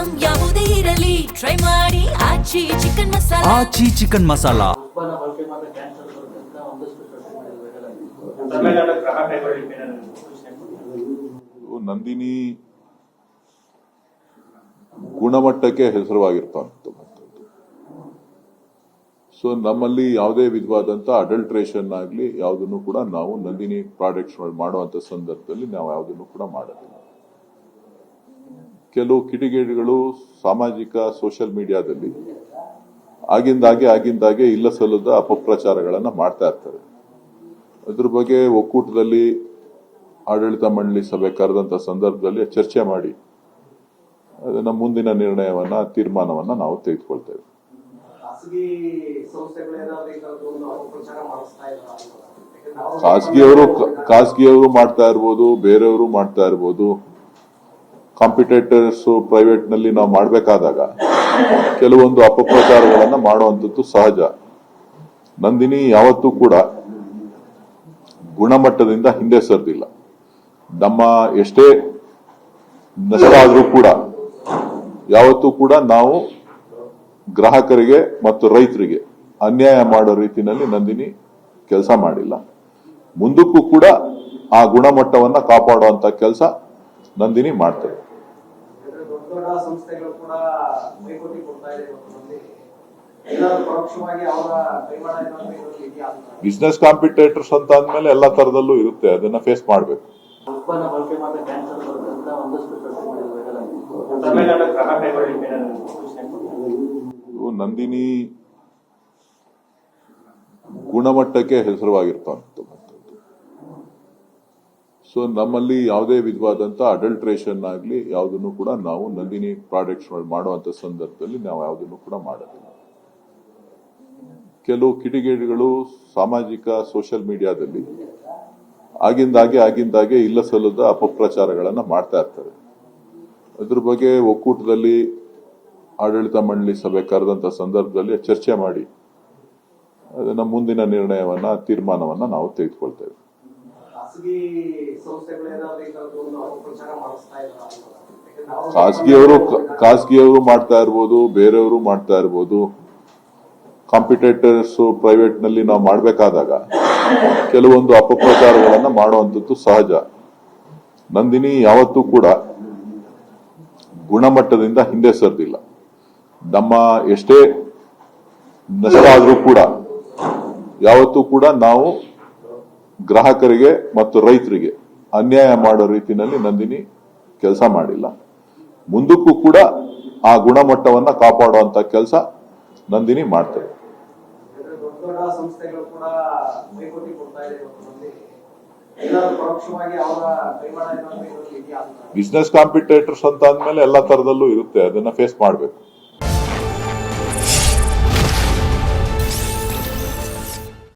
Item ಯಾವುದೇ ಇರಲಿ try ಮಾಡಿ ಆಚಿ ಚಿಕನ್ ಮಸಾಲಾ. ಆಚಿ ಚಿಕನ್ ಮಸಾಲಾ. ನಂದಿನಿ ಗುಣಮಟ್ಟಕ್ಕೆ ಹೆಸರುವಾಗಿರ್ತಕ್ಕಂಥದ್ದು. ಸೊ ನಮ್ಮಲ್ಲಿ ಯಾವುದೇ ವಿಧವಾದಂತ ಅಡಲ್ಟ್ರೇಷನ್ ಆಗಲಿ ಯಾವುದನ್ನು ಕೂಡ ನಾವು ನಂದಿನಿ ಪ್ರಾಡಕ್ಟ್ಸ್ ಮಾಡುವಂತ ಸಂದರ್ಭದಲ್ಲಿ ನಾವು ಯಾವುದನ್ನು ಕೂಡ ಮಾಡೋದಿಲ್ಲ. ಕೆಲವು ಕಿಡಿಗೇಡಿಗಳು ಸಾಮಾಜಿಕ ಸೋಷಿಯಲ್ ಮೀಡಿಯಾದಲ್ಲಿ ಆಗಿಂದಾಗೆ ಇಲ್ಲ ಸಲ್ಲದ ಅಪಪ್ರಚಾರಗಳನ್ನ ಮಾಡ್ತಾ ಇರ್ತಾರೆ. ಅದ್ರ ಬಗ್ಗೆ ಒಕ್ಕೂಟದಲ್ಲಿ ಆಡಳಿತ ಮಂಡಳಿ ಸಭೆ ಕರೆದಂತ ಸಂದರ್ಭದಲ್ಲಿ ಚರ್ಚೆ ಮಾಡಿ ಅದನ್ನ ಮುಂದಿನ ನಿರ್ಣಯವನ್ನ ತೀರ್ಮಾನವನ್ನ ನಾವು ತೆಗೆದುಕೊಳ್ತೇವೆ. ಖಾಸಗಿಯವರು ಮಾಡ್ತಾ ಇರ್ಬೋದು, ಬೇರೆಯವರು ಮಾಡ್ತಾ ಇರ್ಬೋದು. ಕಾಂಪಿಟೇಟರ್ಸ್ ಪ್ರೈವೇಟ್ ನಲ್ಲಿ ನಾವು ಮಾಡಬೇಕಾದಾಗ ಕೆಲವೊಂದು ಅಪಪ್ರಚಾರಗಳನ್ನ ಮಾಡುವಂಥದ್ದು ಸಹಜ. ನಂದಿನಿ ಯಾವತ್ತೂ ಕೂಡ ಗುಣಮಟ್ಟದಿಂದ ಹಿಂದೆ ಸರಿದಿಲ್ಲ. ನಮ್ಮ ಎಷ್ಟೇ ನಷ್ಟ ಆದ್ರೂ ಕೂಡ ಯಾವತ್ತೂ ಕೂಡ ನಾವು ಗ್ರಾಹಕರಿಗೆ ಮತ್ತು ರೈತರಿಗೆ ಅನ್ಯಾಯ ಮಾಡೋ ರೀತಿಯಲ್ಲಿ ನಂದಿನಿ ಕೆಲಸ ಮಾಡಿಲ್ಲ. ಮುಂದಕ್ಕೂ ಕೂಡ ಆ ಗುಣಮಟ್ಟವನ್ನ ಕಾಪಾಡುವಂತ ಕೆಲಸ ನಂದಿನಿ ಮಾಡ್ತೇವೆ. ಬಿಸ್ನೆಸ್ ಕಾಂಪಿಟೇಟರ್ಸ್ ಅಂತ ಅಂದ್ಮೇಲೆ ಎಲ್ಲಾ ತರದಲ್ಲೂ ಇರುತ್ತೆ, ಅದನ್ನ ಫೇಸ್ ಮಾಡಬೇಕು. ನಂದಿನಿ ಗುಣಮಟ್ಟಕ್ಕೆ ಹೆಸರುವಾಗಿರ್ತಕ್ಕಂಥದ್ದು. ಸೊ ನಮ್ಮಲ್ಲಿ ಯಾವುದೇ ವಿಧವಾದಂತ ಅಡಲ್ಟ್ರೇಷನ್ ಆಗಲಿ ಯಾವುದನ್ನು ಕೂಡ ನಾವು ನಂದಿನಿ ಪ್ರಾಡಕ್ಟ್ಸ್ ಮಾಡುವಂತ ಸಂದರ್ಭದಲ್ಲಿ ನಾವು ಯಾವುದನ್ನು ಕೂಡ ಮಾಡೋದಿಲ್ಲ. ಕೆಲವು ಕಿಡಿಗೇಡಿಗಳು ಸಾಮಾಜಿಕ ಸೋಷಿಯಲ್ ಮೀಡಿಯಾದಲ್ಲಿ ಆಗಿಂದಾಗೆ ಇಲ್ಲ ಸಲ್ಲದ ಅಪಪ್ರಚಾರಗಳನ್ನ ಮಾಡ್ತಾ ಇರ್ತಾರೆ. ಅದ್ರ ಬಗ್ಗೆ ಒಕ್ಕೂಟದಲ್ಲಿ ಆಡಳಿತ ಮಂಡಳಿ ಸಭೆ ಕರೆದಂತ ಸಂದರ್ಭದಲ್ಲಿ ಚರ್ಚೆ ಮಾಡಿ ಅದನ್ನ ಮುಂದಿನ ನಿರ್ಣಯವನ್ನ ತೀರ್ಮಾನವನ್ನ ನಾವು ತೆಗೆದುಕೊಳ್ತೇವೆ. ಖಾಸಗಿಯವರು ಮಾಡ್ತಾ ಇರ್ಬೋದು, ಬೇರೆಯವರು ಮಾಡ್ತಾ ಇರ್ಬೋದು. ಕಾಂಪಿಟೇಟರ್ಸ್ ಪ್ರೈವೇಟ್ ನಲ್ಲಿ ನಾವು ಮಾಡಬೇಕಾದಾಗ ಕೆಲವೊಂದು ಅಪಪ್ರಚಾರಗಳನ್ನ ಮಾಡುವಂಥದ್ದು ಸಹಜ. ನಂದಿನಿ ಯಾವತ್ತೂ ಕೂಡ ಗುಣಮಟ್ಟದಿಂದ ಹಿಂದೆ ಸರಿದಿಲ್ಲ. ನಮ್ಮ ಎಷ್ಟೇ ನಷ್ಟ ಆದ್ರೂ ಕೂಡ ಯಾವತ್ತೂ ಕೂಡ ನಾವು ಗ್ರಾಹಕರಿಗೆ ಮತ್ತು ರೈತರಿಗೆ ಅನ್ಯಾಯ ಮಾಡೋ ರೀತಿಯಲ್ಲಿ ನಂದಿನಿ ಕೆಲಸ ಮಾಡಿಲ್ಲ. ಮುಂದಕ್ಕೂ ಕೂಡ ಆ ಗುಣಮಟ್ಟವನ್ನ ಕಾಪಾಡುವಂತ ಕೆಲಸ ನಂದಿನಿ ಮಾಡ್ತೇವೆ. ಬಿಸ್ನೆಸ್ ಕಾಂಪಿಟೇಟರ್ಸ್ ಅಂತ ಅಂದ್ಮೇಲೆ ಎಲ್ಲಾ ತರದಲ್ಲೂ ಇರುತ್ತೆ, ಅದನ್ನ ಫೇಸ್ ಮಾಡಬೇಕು.